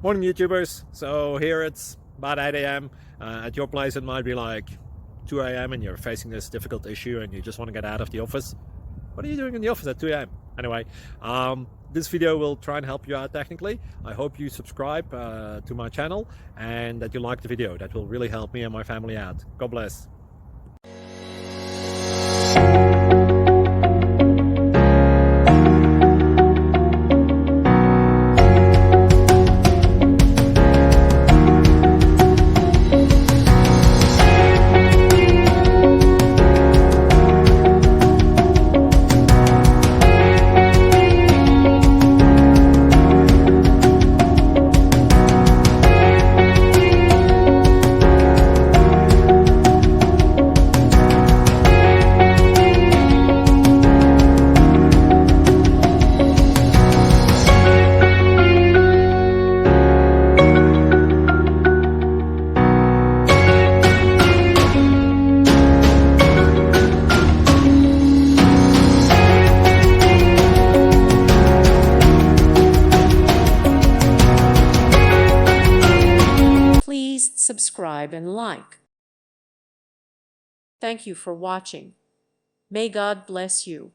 Morning YouTubers. So here it's about 8 a.m. At your place it might be like 2 a.m. and you're facing this difficult issue and you just want to get out of the office. What are you doing in the office at 2 a.m.? Anyway, this video will try and help you out technically. I hope you subscribe to my channel and that you like the video. That will really help me and my family out. God bless. Please subscribe and like. Thank you for watching. May God bless you.